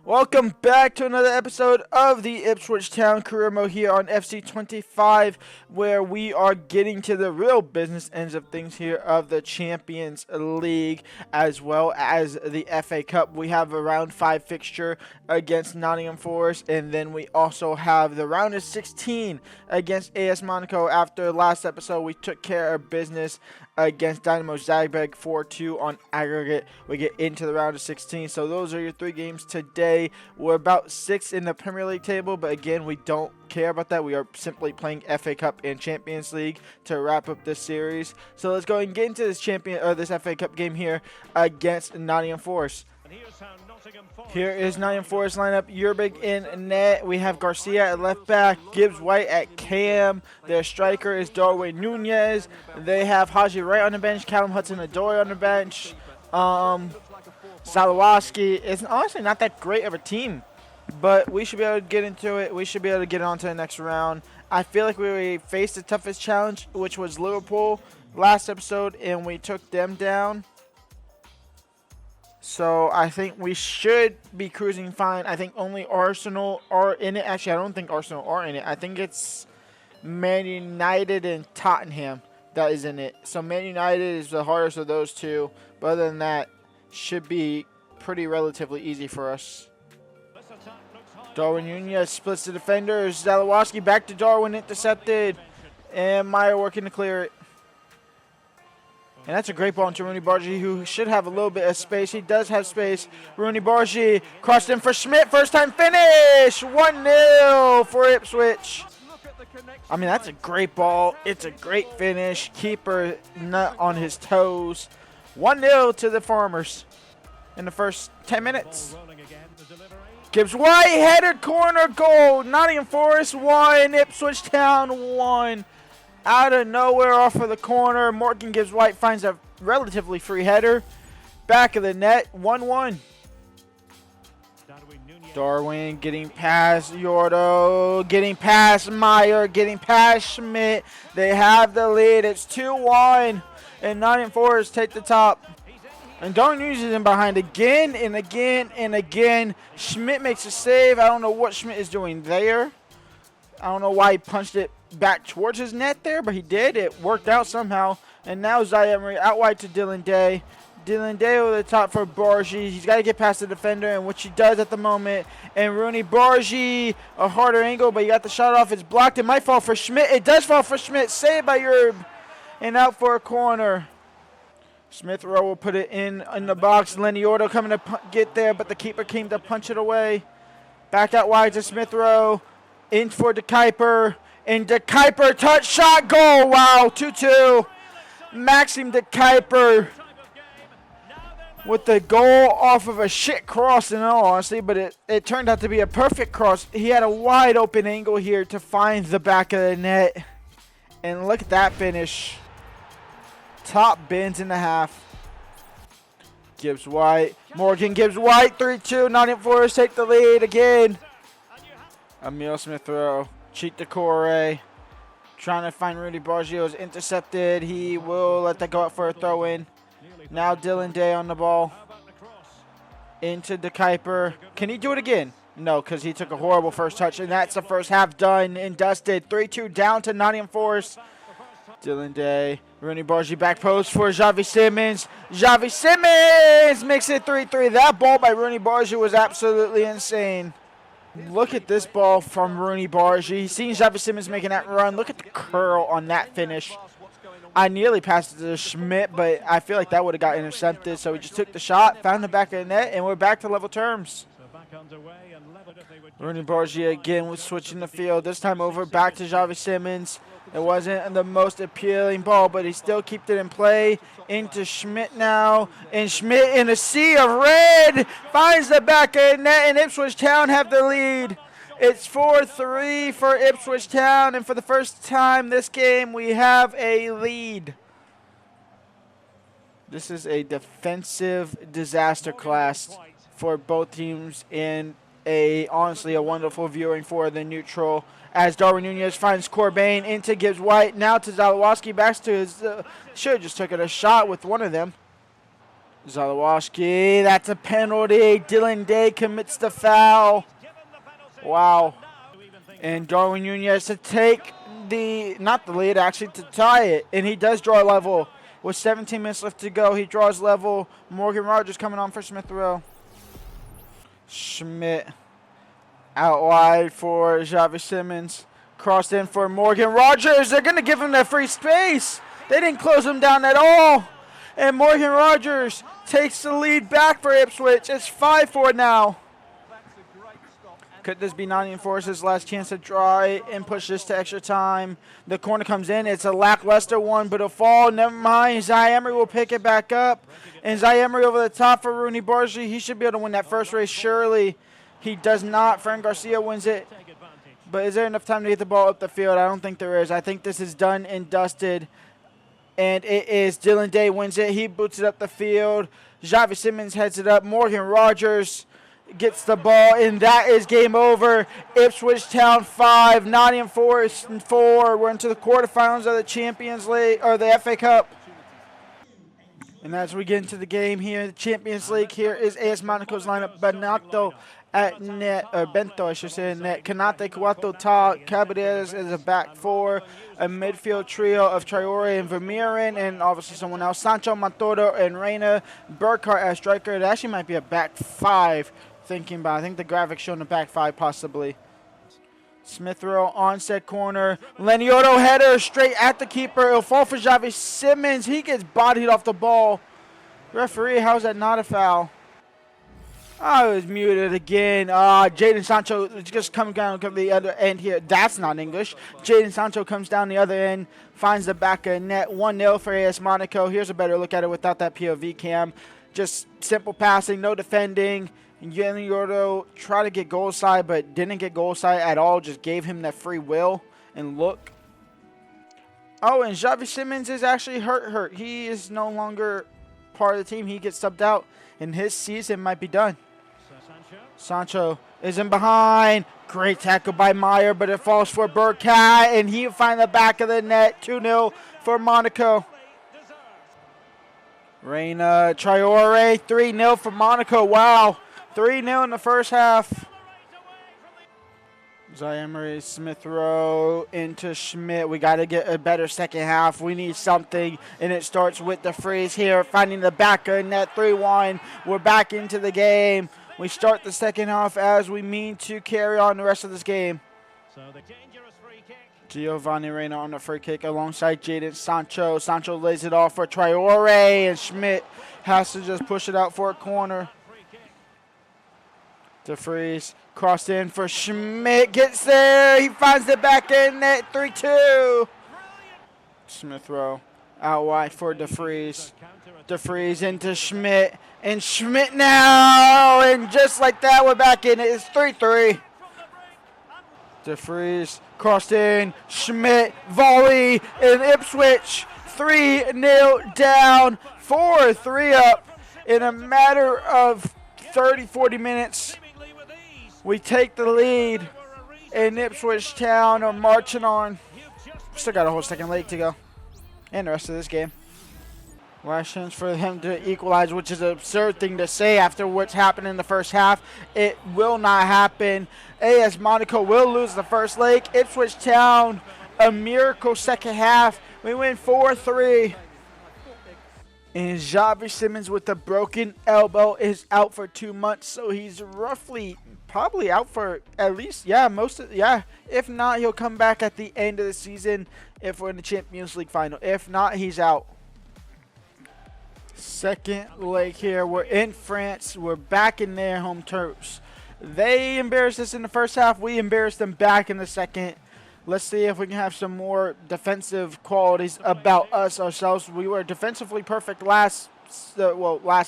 Welcome back to another episode of the Ipswich Town Career Mode here on FC25, where we are getting to the real business ends of things here of the Champions League as well as the FA Cup. We have a round 5 fixture against Nottingham Forest, and then we also have the round of 16 against AS Monaco. After last episode, we took care of business against Dynamo Zagreb 4-2 on aggregate. We get into the round of 16. So those are your 3 games today. We're about 6th in the Premier League table, but again, we don't care about that. We are simply playing FA Cup and Champions League to wrap up this series. So let's go ahead and get into this this FA Cup game here against Nottingham Forest. Here is Nottingham Forest lineup. Yerbig in net. We have Garcia at left back. Gibbs White at cam. Their striker is Darwin Nunez. They have Haji Wright on the bench. Callum Hudson-Odoi on the bench. Salawaski. It's honestly not that great of a team, but we should be able to get into it. We should be able to get on to the next round. I feel like we faced the toughest challenge, which was Liverpool last episode, and we took them down. So I think we should be cruising fine. I think only Arsenal are in it. Actually, I don't think Arsenal are in it. I think it's Man United and Tottenham that is in it. So Man United is the hardest of those two. But other than that, should be pretty relatively easy for us. Darwin Nunez splits the defenders. Zalawaski back to Darwin, intercepted. And Meyer working to clear it. And that's a great ball into Rooney Bargi, who should have a little bit of space. He does have space. Rooney Bargi crossed in for Schmidt. First time finish. 1-0 for Ipswich. I mean, that's a great ball. It's a great finish. Keeper not on his toes. 1-0 to the Farmers in the first 10 minutes. Gibbs White, header, corner, goal. Nottingham Forest 1, Ipswich Town 1. Out of nowhere off of the corner, Morgan Gibbs White finds a relatively free header. Back of the net, 1-1. Darwin getting past Yordo, getting past Meyer, getting past Schmidt. They have the lead. It's 2-1, and Nottingham Forest take the top. And Darwin Nunez is in behind again and again and again. Schmidt makes a save. I don't know what Schmidt is doing there. I don't know why he punched it back towards his net there, but he did. It worked out somehow. And now Zaya Emery out wide to Dylan Day. Dylan Day over the top for Bargi. He's got to get past the defender, and which he does at the moment. And Rooney Bargi, a harder angle, but he got the shot off. It's blocked. It might fall for Schmidt. It does fall for Schmidt. Saved by Yerb. And out for a corner. Smith Rowe will put it in the box. Lenny Ordo coming to get there, but the keeper came to punch it away. Back out wide to Smith Rowe. In for De Kuiper. And De Kuiper, touch, shot, goal. Wow, 2-2. Maxim De Kuiper with the goal off of a shit cross in all honesty, but it turned out to be a perfect cross. He had a wide open angle here to find the back of the net. And look at that finish. Top bins in the half. Gibbs White. Morgan Gibbs White, 3-2. Nottingham Forest take the lead again. Emil Smith Rowe. Cheat the Corey. Trying to find Rudy Bargio is intercepted. He will let that go out for a throw in. Now Dylan Day on the ball. Into De Kuiper. Can he do it again? No, because he took a horrible first touch. And that's the first half done and dusted. 3-2 down to Nottingham Forest. Dylan Day. Rooney Bargi back post for Xavi Simmons. Xavi Simmons makes it 3-3. That ball by Rooney Bargi was absolutely insane. Look at this ball from Rooney Bargi. He's seen Xavi Simmons making that run. Look at the curl on that finish. I nearly passed it to Schmidt, but I feel like that would have got intercepted. So we just took the shot, found the back of the net, and we're back to level terms. Rooney Bargi again was switching the field. This time over back to Xavi Simmons. It wasn't the most appealing ball, but he still kept it in play. Into Schmidt now. And Schmidt in a sea of red finds the back of the net, and Ipswich Town have the lead. It's 4-3 for Ipswich Town, and for the first time this game, we have a lead. This is a defensive disaster class for both teams, and honestly a wonderful viewing for the neutral. As Darwin Nunez finds Corbin into Gibbs White. Now to Zalawaski. Back to his... should have just took it a shot with one of them. Zalewski, that's a penalty. Dylan Day commits the foul. Wow. And Darwin Nunez to take not the lead, actually to tie it. And he does draw level. With 17 minutes left to go, he draws level. Morgan Rogers coming on for Smith Rowe. Schmidt out wide for Xavi Simmons. Crossed in for Morgan Rogers. They're going to give him that free space. They didn't close him down at all. And Morgan Rogers takes the lead back for Ipswich. It's 5-4 now. Could this be Nottingham Forest's last chance to try and push this to extra time? The corner comes in. It's a lackluster one, but a fall. Never mind. Zai Emery will pick it back up. And Zai Emery over the top for Rooney Barsley. He should be able to win that first race, surely. He does not. Fran Garcia wins it. But is there enough time to get the ball up the field? I don't think there is. I think this is done and dusted. And it is. Dylan Day wins it. He boots it up the field. Xavi Simmons heads it up. Morgan Rogers gets the ball, and that is game over. Ipswich Town 5, Nottingham Forest 4. We're into the quarterfinals of the Champions League, or the FA Cup. And as we get into the game here, the Champions League, here is AS Monaco's lineup. Benato at net, or Bento, I should say, at net. Kanate, Kuato, Ta, Cabarez is a back four. A midfield trio of Traore and Vermeeren, and obviously someone else. Sancho, Montoro, and Reina. Burkhart as striker. It actually might be a back five, thinking about. I think the graphics showing a back five, possibly. Smith Rowe onset corner. Leniotto header straight at the keeper. It'll fall for Xavi Simmons. He gets bodied off the ball. Referee, how's that not a foul? I was muted again. Jadon Sancho just coming down the other end here. That's not English. Jadon Sancho comes down the other end, finds the back of net. 1-0 for AS Monaco. Here's a better look at it without that POV cam. Just simple passing, no defending. Leniotto tried to get goal side, but didn't get goal side at all. Just gave him that free will and look. Oh, and Xavi Simmons is actually hurt. He is no longer part of the team. He gets subbed out, and his season might be done. Sancho is in behind. Great tackle by Meyer, but it falls for Burkhardt, and he finds the back of the net. 2-0 for Monaco. Reina, Traore, 3-0 for Monaco. Wow, 3-0 in the first half. Zai Emery, Smith Rowe into Schmidt. We got to get a better second half. We need something, and it starts with the freeze here, finding the back of net. 3-1. We're back into the game. We start the second half as we mean to carry on the rest of this game. So the dangerous free kick. Giovanni Reina on the free kick alongside Jadon Sancho. Sancho lays it off for Traore, and Schmidt has to just push it out for a corner. DeFries crossed in for Schmidt. Gets there. He finds the back end net. 3-2. Smith Rowe out wide for DeFries. DeFries into Schmidt. And Schmidt now. And just like that, we're back in it. It's 3-3. DeFries crossed in. Schmidt volley. And Ipswich 3-0 down. 4-3 up in a matter of 30-40 minutes. We take the lead, and Ipswich Town are marching on. Still got a whole second leg to go, and the rest of this game. Last chance for him to equalize, which is an absurd thing to say after what's happened in the first half. It will not happen. AS Monaco will lose the first leg. Ipswich Town, a miracle second half. We win 4-3. And Xavi Simmons with a broken elbow is out for 2 months, so he's probably out for at least, if not, he'll come back at the end of the season if we're in the Champions League final. If not, he's out. Second leg here. We're in France. We're back in their home turfs. They embarrassed us in the first half. We embarrassed them back in the second. Let's see if we can have some more defensive qualities about us ourselves. We were defensively perfect last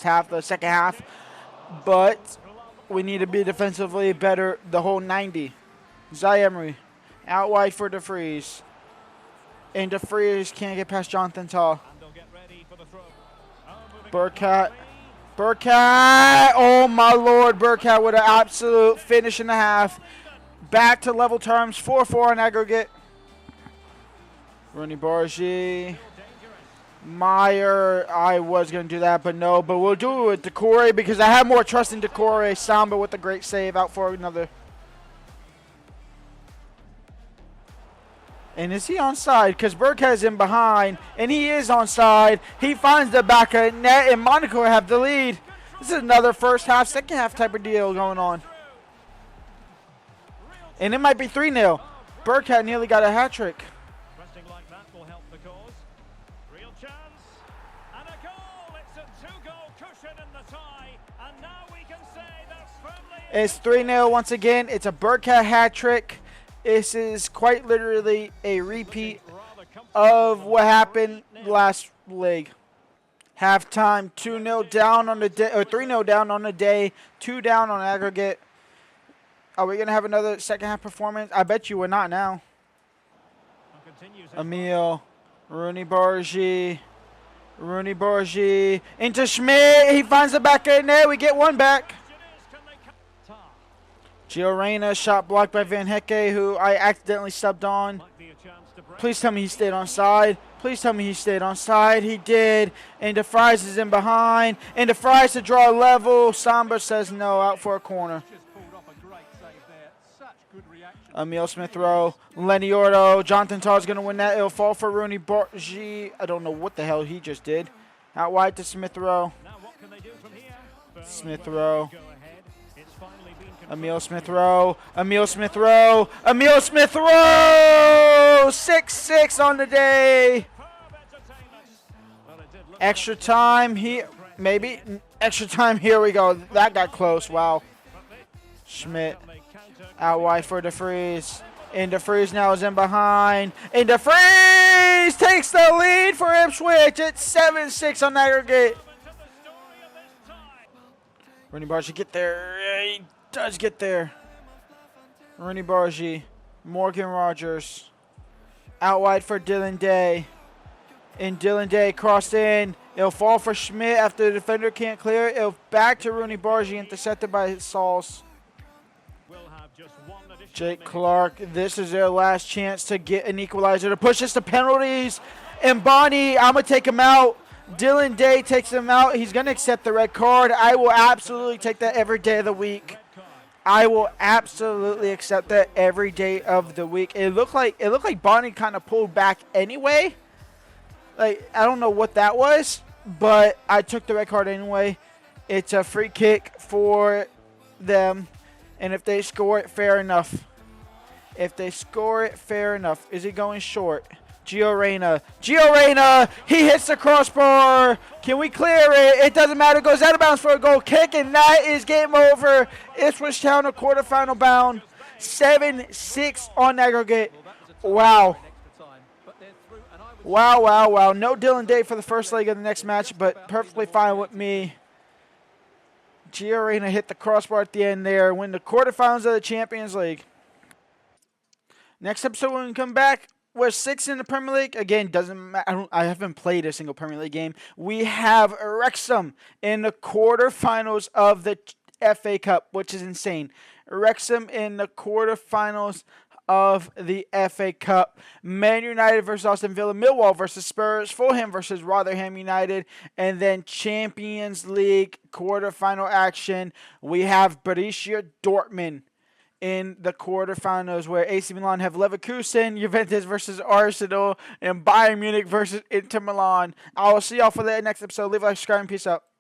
half, the second half. But we need to be defensively better the whole 90. Zai Emery out wide for DeFries. And DeFries can't get past Jonathan Tall. Burkhardt. Oh, my Lord. Burkhardt with an absolute finish in the half. Back to level terms. 4-4 on aggregate. Rooney Bargi. Meyer, I was going to do that, but no. But we'll do it with Decore because I have more trust in Decore. Samba with a great save out for another. And is he onside? Because Burkhead's in behind, and he is onside. He finds the back of net, and Monaco have the lead. This is another first half, second half type of deal going on. And it might be 3-0. Burkhead nearly got a hat trick. It's 3-0 once again. It's a Burkhead hat trick. This is quite literally a repeat of what happened last leg. Halftime, 2-0 down on the day, or 3-0 down on the day, 2 down on aggregate. Are we going to have another second half performance? I bet you we're not now. Emil, Rooney Bargy, into Schmidt. He finds the back end there. We get one back. Gio Reyna, shot blocked by Van Hecke, who I accidentally subbed on. Please tell me he stayed on side. Please tell me he stayed on side. He did. And DeFries is in behind. And DeFries to draw a level. Samba says no, out for a corner. Emil Smith Rowe, Lenny Orto, Jonathan Todd's going to win that. It'll fall for Rooney Bargy. I don't know what the hell he just did. Out wide to Smith Rowe. Smith Rowe. Emil Smith Rowe. 6-6 on the day. Extra time here. Maybe. Extra time. Here we go. That got close. Wow. Schmidt. Out wide for DeFries. And DeFries now is in behind. And DeFries takes the lead for Ipswich. It's 7-6 on aggregate. Rooney Bargy get there. He does get there. Rooney Bargy. Morgan Rogers. Out wide for Dylan Day. And Dylan Day crossed in. It'll fall for Schmidt after the defender can't clear it. It'll back to Rooney Bargy, intercepted by Sauls. Jake Clark, this is their last chance to get an equalizer to push us to penalties. And Bonnie, I'm going to take him out. Dylan Day takes him out. He's going to accept the red card. I will absolutely take that every day of the week. I will absolutely accept that every day of the week. It looked like Bonnie kind of pulled back anyway. Like, I don't know what that was, but I took the red card anyway. It's a free kick for them. And if they score it, fair enough. Is he going short? Gio Reyna, he hits the crossbar. Can we clear it? It doesn't matter. Goes out of bounds for a goal kick, and that is game over. Ipswich Town a quarterfinal bound. 7-6 on aggregate. Wow. No Dylan Day for the first leg of the next match, but perfectly fine with me. Gio Reyna hit the crossbar at the end there. Win the quarterfinals of the Champions League. Next episode, when we come back, we're 6 in the Premier League. Again, doesn't matter. I haven't played a single Premier League game. We have Wrexham in the quarterfinals of the FA Cup, which is insane. Wrexham in the quarterfinals of the FA Cup. Man United versus Aston Villa, Millwall versus Spurs, Fulham versus Rotherham United, and then Champions League quarterfinal action. We have Borussia Dortmund in the quarterfinals, where AC Milan have Leverkusen, Juventus versus Arsenal, and Bayern Munich versus Inter Milan. I will see y'all for the next episode. Leave a like, subscribe, and peace out.